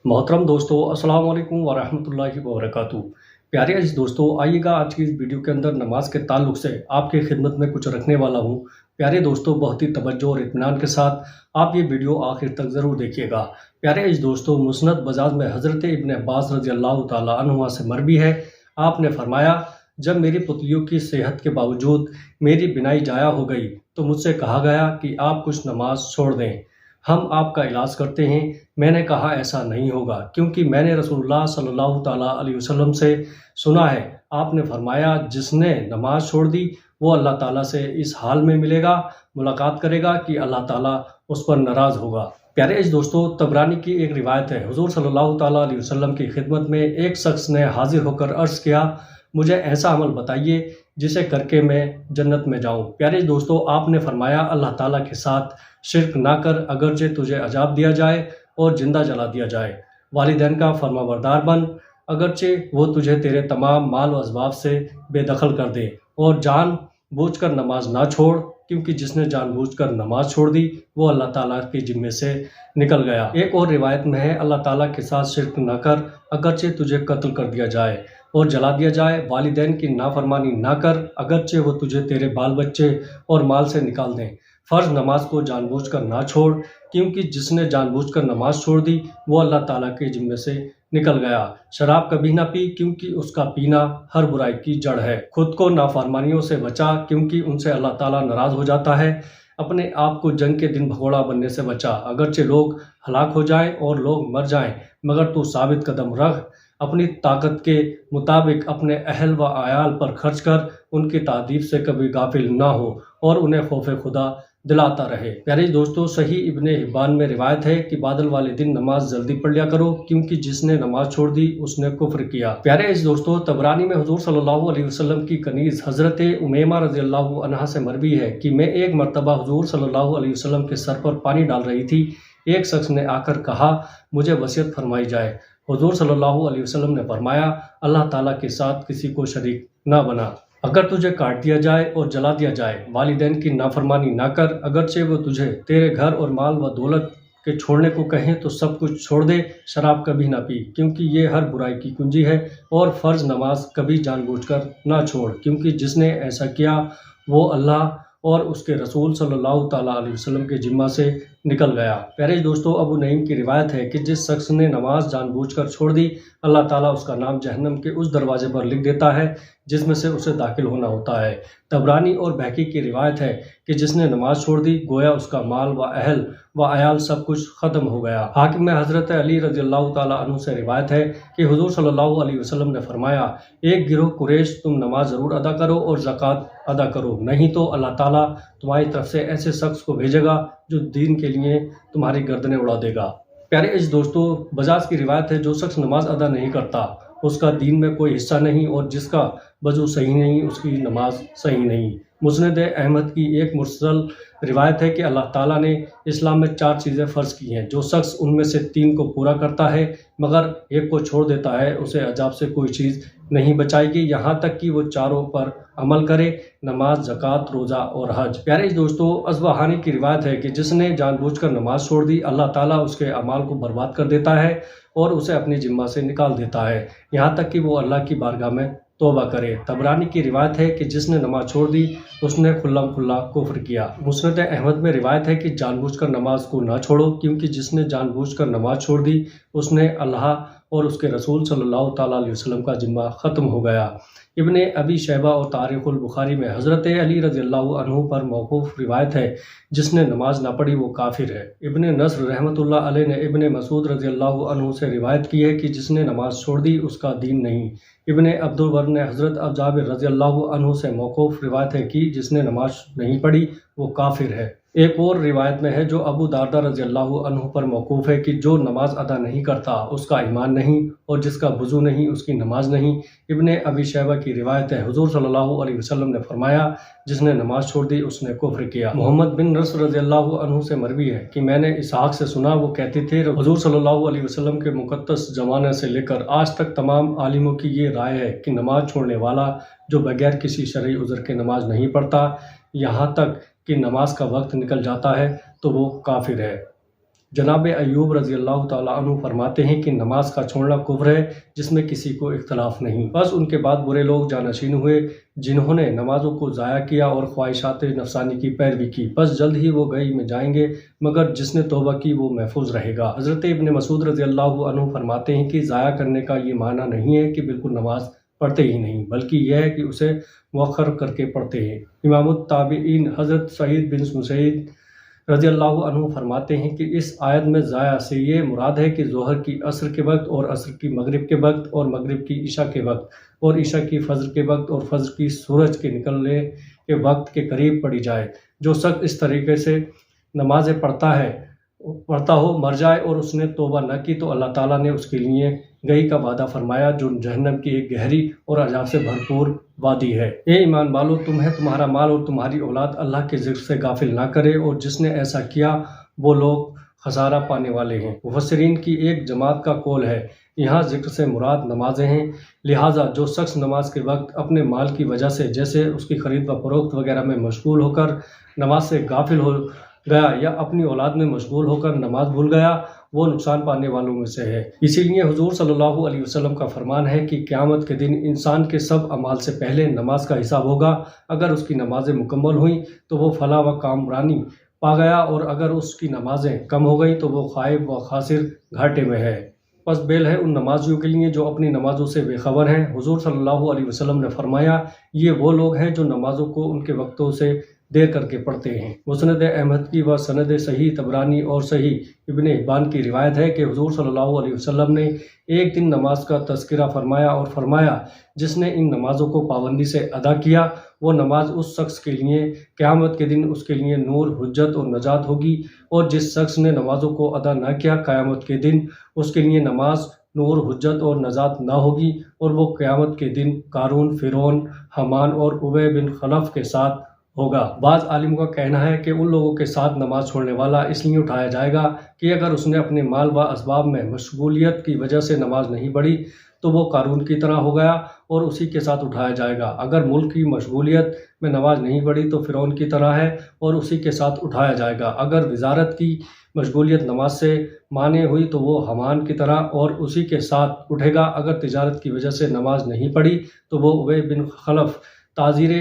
मोहतरम दोस्तों, अस्सलाम वालेकुम वरहमतुल्लाहि वबरकातुहू। प्यारे अज़ीज़ दोस्तों, आइएगा आज की इस वीडियो के अंदर नमाज के ताल्लुक़ से आपकी खिदमत में कुछ रखने वाला हूँ। प्यारे दोस्तों, बहुत ही तवज्जो और इत्मीनान के साथ आप ये वीडियो आखिर तक ज़रूर देखिएगा। प्यारे अज़ीज़ दोस्तों, मुस्नद बज़ाज़ में हज़रत इब्न अब्बास रज़ियल्लाहु ताला अन्हुमा से मरवी है, आपने फरमाया, जब मेरी पुतलियों की सेहत के बावजूद मेरी बिनाई जाया हो गई तो मुझसे कहा गया कि आप कुछ नमाज छोड़ दें, हम आपका इलाज करते हैं। मैंने कहा ऐसा नहीं होगा, क्योंकि मैंने रसूलुल्लाह सल्लल्लाहु ताला अलैहि वसल्लम से सुना है, आपने फरमाया, जिसने नमाज छोड़ दी वो अल्लाह ताला से इस हाल में मिलेगा, मुलाकात करेगा कि अल्लाह ताला उस पर नाराज़ होगा। प्यारे अज़ीज़ दोस्तों, तबरानी की एक रिवायत है, हुज़ूर सल्लल्लाहु ताला अलैहि वसल्लम की खिदमत में एक शख्स ने हाजिर होकर अर्ज़ किया, मुझे ऐसा अमल बताइए जिसे करके मैं जन्नत में जाऊं। प्यारे दोस्तों, आपने फरमाया, अल्लाह ताला के साथ शिर्क ना कर, अगरचे तुझे अजाब दिया जाए और जिंदा जला दिया जाए। वालिदैन का फरमाबरदार बन, अगरचे वो तुझे तेरे तमाम माल व असबाब से बेदखल कर दे, और जान बूझकर नमाज ना छोड़, क्योंकि जिसने जानबूझकर नमाज छोड़ दी वो अल्लाह ताला के जिम्मे से निकल गया। एक और रिवायत में है, अल्लाह ताला के साथ शिर्क न कर, अगरचे तुझे कत्ल कर दिया जाए और जला दिया जाए। वालिदैन की नाफरमानी ना कर, अगरचे वो तुझे तेरे बाल बच्चे और माल से निकाल दें। फ़र्ज़ नमाज को जानबूझकर ना छोड़, क्योंकि जिसने जानबूझकर नमाज छोड़ दी वो अल्लाह ताला के जिम्मे से निकल गया। शराब कभी ना पी, क्योंकि उसका पीना हर बुराई की जड़ है। खुद को नाफरमानियों से बचा, क्योंकि उनसे अल्लाह ताला नाराज़ हो जाता है। अपने आप को जंग के दिन भगोड़ा बनने से बचा, अगरचे लोग हलाक हो जाएं और लोग मर जाएं, मगर तू साबित कदम रख, अपनी ताकत के मुताबिक अपने अहल व आयाल पर खर्च कर, उनकी तारीफ से कभी गाफिल ना हो और उन्हें खौफ खुदा दिलाता रहे। प्यारे दोस्तों, सही इब्ने हिब्बान में रिवायत है कि बादल वाले दिन नमाज जल्दी पढ़ लिया करो, क्योंकि जिसने नमाज छोड़ दी उसने कुफ्र किया। प्यारे इस दोस्तों, तबरानी में हुजूर सल्लल्लाहु अलैहि वसल्लम की कनीज हजरत उमैमा रज़ियल्लाहु अन्हा से मरवी है कि मैं एक मरतबा हुजूर सल्लल्लाहु अलैहि वसल्लम के सर पर पानी डाल रही थी। एक शख्स ने आकर कहा, मुझे वसीयत फरमाई जाए। हुजूर सल्लल्लाहु अलैहि वसल्लम ने फरमाया, अल्लाह ताला के साथ किसी को शरीक ना बना। अगर तुझे काट दिया जाए और जला दिया जाए, वालिदैन की नाफरमानी ना कर, अगरचे वो तुझे तेरे घर और माल व दौलत के छोड़ने को कहें तो सब कुछ छोड़ दे। शराब कभी ना पी, क्योंकि ये हर बुराई की कुंजी है, और फ़र्ज़ नमाज कभी जानबूझकर ना छोड़, क्योंकि जिसने ऐसा किया वो अल्लाह और उसके रसूल सल्लल्लाहु ताला अलैहि वसल्लम के जिम्मा से निकल गया। प्यारे दोस्तों, अबू नईम की रिवायत है कि जिस शख्स ने नमाज जानबूझकर छोड़ दी, अल्लाह ताला उसका नाम जहन्नम के उस दरवाजे पर लिख देता है जिसमें से उसे दाखिल होना होता है। तबरानी और बहकी की रिवायत है कि जिसने नमाज छोड़ दी, गोया उसका माल व अहल व अयाल सब कुछ ख़त्म हो गया। हाकिम में हज़रत अली रज़ियल्लाहु ताला अन्हु से रिवायत है कि हुज़ूर सल्लल्लाहु अलैहि वसल्लम ने फरमाया, एक गिरोह कुरैश, तुम नमाज ज़रूर अदा करो और ज़कात अदा करो, नहीं तो अल्लाह ताला तुम्हारी तरफ से ऐसे शख्स को भेजेगा जो दीन के लिए तुम्हारी गर्दनें उड़ा देगा। प्यारे इस दोस्तों, बजाज की रिवायत है, जो शख्स नमाज अदा नहीं करता उसका दीन में कोई हिस्सा नहीं, और जिसका वज़ू सही नहीं उसकी नमाज सही नहीं। मुस्नद अहमद की एक मुरसल रिवायत है कि अल्लाह ताला ने इस्लाम में 4 चीज़ें फ़र्ज़ की हैं, जो शख्स उनमें से 3 को पूरा करता है मगर एक को छोड़ देता है, उसे अजाब से कोई चीज़ नहीं बचाएगी, यहाँ तक कि वो चारों पर अमल करे, नमाज, ज़कात, रोज़ा और हज। प्यारे दोस्तों, अस्बहानी की रिवायत है कि जिसने जानबूझकर नमाज छोड़ दी, अल्लाह ताला उसके अमाल को बर्बाद कर देता है और उसे अपनी जिम्मा से निकाल देता है, यहाँ तक कि वो अल्लाह की बारगाह में तौबा करे। तबरानी की रिवायत है कि जिसने नमाज छोड़ दी उसने खुल्लम खुल्ला कुफ्र किया। मुस्नद अहमद में रिवायत है कि जानबूझकर नमाज को ना छोड़ो, क्योंकि जिसने जानबूझकर नमाज छोड़ दी उसने अल्लाह और उसके रसूल सल्लल्लाहु ताला अलैहि वसल्लम का जिम्मा ख़त्म हो गया। इब्ने अबी शैबा और तारीख़ुल बुखारी में हज़रत अली रज़ियल्लाहु अन्हु पर मौक़ूफ़ रिवायत है, जिसने नमाज ना पढ़ी वो काफिर है। इब्ने नस्र रहमतुल्लाह अलैह ने इब्ने मसूद रज़ियल्लाहु अन्हु से रिवायत की है कि जिसने नमाज छोड़ दी उसका दीन नहीं। इब्ने अब्दुल बर ने हज़रत जाबिर रज़ियल्लाहु अन्हु से मौक़ूफ़ रिवायत है कि जिसने नमाज नहीं पढ़ी वो काफिर है। एक और रिवायत में है जो अबू दारदा रज़ियल्लाहु अन्हु पर मौक़ूफ़ है कि जो नमाज अदा नहीं करता उसका ईमान नहीं, और जिसका वज़ू नहीं उसकी नमाज नहीं। इब्ने अबी शैबा की रिवायत है, हुज़ूर सल्लल्लाहु अलैहि वसल्लम ने फरमाया, जिसने नमाज छोड़ दी उसने कुफ्र किया। मोहम्मद बिन नस्र रज़ियल्लाहु अन्हु से मरवी है कि मैंने इसहाक़ से सुना, वो कहते थे, हुज़ूर सल्लल्लाहु अलैहि वसल्लम के मुक़द्दस ज़माने से लेकर आज तक तमाम आलिमों की ये राय है कि नमाज छोड़ने वाला जो बगैर किसी शरई उज़्र के नमाज नहीं पढ़ता, यहाँ तक कि नमाज का वक्त निकल जाता है, तो वो काफिर है। जनाब अय्यूब रज़ी अल्लाह ताला अन्हु फरमाते हैं कि नमाज का छोड़ना कुफ्र है जिसमें किसी को इख्तलाफ नहीं। बस उनके बाद बुरे लोग जानशीन हुए जिन्होंने नमाजों को ज़ाया किया और ख्वाहिशात नफसानी की पैरवी की। बस जल्द ही वो गई में जाएंगे, मगर जिसने तौबा की वो महफूज रहेगा। हज़रत इब्न मसूद रज़ी अल्लाह अन्हु फरमाते हैं कि ज़ाया करने का ये माना नहीं है कि बिल्कुल नमाज पढ़ते ही नहीं, बल्कि यह है कि उसे मुअख्खर करके पढ़ते हैं। इमाम ताबीईन हज़रत सईद बिन मुसैयब रज़ी अल्लाह अन्हु फरमाते हैं कि इस आयत में ज़ाया से ये मुराद है कि ज़ोहर की असर के वक्त और असर की मगरिब के वक्त और मगरिब की ईशा के वक्त और ईशा की फ़ज्र के वक्त और फ़ज्र की सूरज के निकलने के वक्त के करीब पढ़ी जाए। जो शख्स इस तरीके से नमाज़ें पढ़ता हो मर जाए और उसने तौबा न की तो अल्लाह ताला ने उसके लिए गई का वादा फरमाया जो जहन्नम की एक गहरी और अजाब से भरपूर वादी है। ये ईमान वालों, तुम्हें तुम्हारा माल और तुम्हारी औलाद अल्लाह के ज़िक्र से गाफिल ना करे, और जिसने ऐसा किया वो लोग खसारा पाने वाले हैं। मुफस्सिरीन की एक जमात का कौल है यहाँ ज़िक्र से मुराद नमाजें हैं। लिहाजा जो शख्स नमाज के वक्त अपने माल की वजह से जैसे उसकी खरीद व फरोख्त वगैरह में मशगूल होकर नमाज से गाफिल हो गया या अपनी औलाद में मशगूल होकर नमाज भूल गया, वो नुकसान पाने वालों में से है। इसीलिए हुजूर सल्लल्लाहु अलैहि वसल्लम का फरमान है कि क़यामत के दिन इंसान के सब अमाल से पहले नमाज का हिसाब होगा। अगर उसकी नमाजें मुकम्मल हुई तो वो फलाह व कामरानी पा गया, और अगर उसकी नमाजें कम हो गई तो वो खाइब व खासिर घाटे में है। बस बेल है उन नमाजियों के लिए जो अपनी नमाजों से बेखबर हैं। हुजूर सल्लल्लाहु अलैहि वसल्लम ने फरमाया, ये वो लोग हैं जो नमाजों को उनके वक्तों से देर करके पढ़ते हैं। मुस्नद अहमद की व सनद सही तबरानी और सही इब्ने हिब्बान की रिवायत है कि हुजूर सल्लल्लाहु अलैहि वसल्लम ने एक दिन नमाज का तज़किरा फरमाया और फरमाया, जिसने इन नमाज़ों को पाबंदी से अदा किया वो नमाज उस शख्स के लिए क़यामत के दिन उसके लिए नूर, हुज्जत और नजात होगी, और जिस शख्स ने नमाज़ों को अदा न किया क़यामत के दिन उसके लिए नमाज, नूर, हुज्जत और नजात ना होगी, और वो क़यामत के दिन कारून, फ़िरौन, हमान और उबय बिन खलफ के साथ होगा। बाज़ आलिमों का कहना है कि उन लोगों के साथ नमाज छोड़ने वाला इसलिए उठाया जाएगा कि अगर उसने अपने माल व असबाब में मशगूलियत की वजह से नमाज नहीं पढ़ी तो वो कारून की तरह हो गया और उसी के साथ उठाया जाएगा। अगर मुल्क की मशगूलियत में नमाज नहीं पढ़ी तो फ़िरौन की तरह है और उसी के साथ उठाया जाएगा। अगर वजारत की मशगूलियत नमाज से माने हुई तो वो हमान की तरह और उसी के साथ उठेगा। अगर तिजारत की वजह से नमाज नहीं पढ़ी तो वो उबय बिन खलफ ताजीर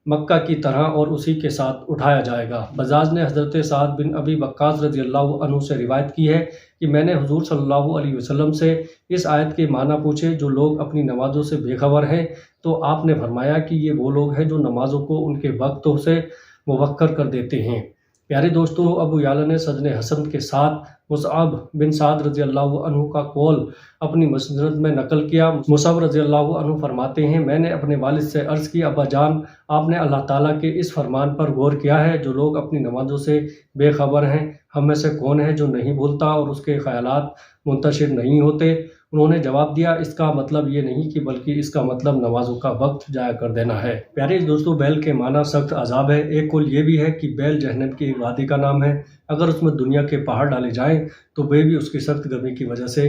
मक्का की तरह और उसी के साथ उठाया जाएगा। बजाज ने हज़रत साद बिन अबी वक्कास रज़ी अल्लाह अन्हु से रिवायत की है कि मैंने हुजूर सल्लल्लाहु अलैहि वसल्लम से इस आयत के माना पूछे, जो लोग अपनी नमाज़ों से बेखबर हैं, तो आपने फरमाया कि ये वो लोग हैं जो नमाज़ों को उनके वक्तों से मुवक्कर कर देते हैं। प्यारे दोस्तों, अबू याला ने सजन हसन के साथ मुसअब बिन साद रज़ी अल्लाह अन्हु का कौल अपनी मुस्नद में नकल किया। मुसअब रज़ी अल्लाह अन्हु फरमाते हैं, मैंने अपने वालिद से अर्ज़ की, अब्बा जान, आपने अल्लाह ताला के इस फरमान पर गौर किया है, जो लोग अपनी नमाज़ों से बेखबर हैं, हम में से कौन है जो नहीं भूलता और उसके ख़यालात मुंतशिर नहीं होते? उन्होंने जवाब दिया, इसका मतलब ये नहीं कि बल्कि इसका मतलब नमाजों का वक्त जाया कर देना है। प्यारे दोस्तों, बैल के माना सख्त अजाब है। एक कौल ये भी है कि बैल जहन्नम की एक वादी का नाम है। अगर उसमें दुनिया के पहाड़ डाले जाएं तो वे भी उसकी सख्त गर्मी की वजह से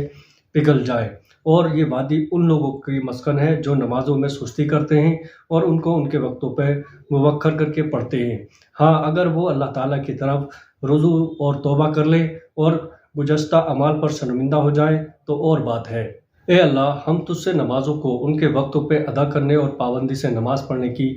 पिघल जाए, और ये वादी उन लोगों की मस्कन है जो नमाजों में सुस्ती करते हैं और उनको उनके वक्तों पर मुवक्कर करके पढ़ते हैं। हाँ, अगर वो अल्लाह ताला की तरफ रुजू और तौबा कर ले और गुज़श्ता अमाल पर शर्मिंदा हो जाए तो और बात है। ए अल्लाह, हम तुझसे नमाज़ों को उनके वक्तों पे अदा करने और पाबंदी से नमाज पढ़ने की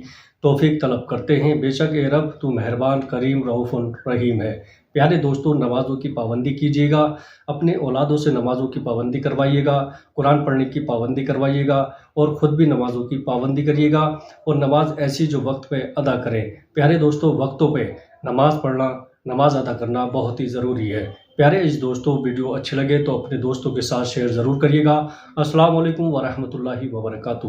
तौफीक तलब करते हैं। बेशक ए रब, तू मेहरबान, करीम, रऊफ़ुन रहीम है। प्यारे दोस्तों, नमाज़ों की पाबंदी कीजिएगा, अपने औलादों से नमाज़ों की पाबंदी करवाइएगा, कुरान पढ़ने की पाबंदी करवाइएगा और ख़ुद भी नमाज़ों की पाबंदी करिएगा, और नमाज ऐसी जो वक्त पे अदा करें। प्यारे दोस्तों, वक्तों पे नमाज पढ़ना, नमाज अदा करना बहुत ही ज़रूरी है। प्यारे इस दोस्तों, वीडियो अच्छे लगे तो अपने दोस्तों के साथ शेयर ज़रूर करिएगा। अस्सलाम वालेकुम व रहमतुल्लाहि व बरकातुहू।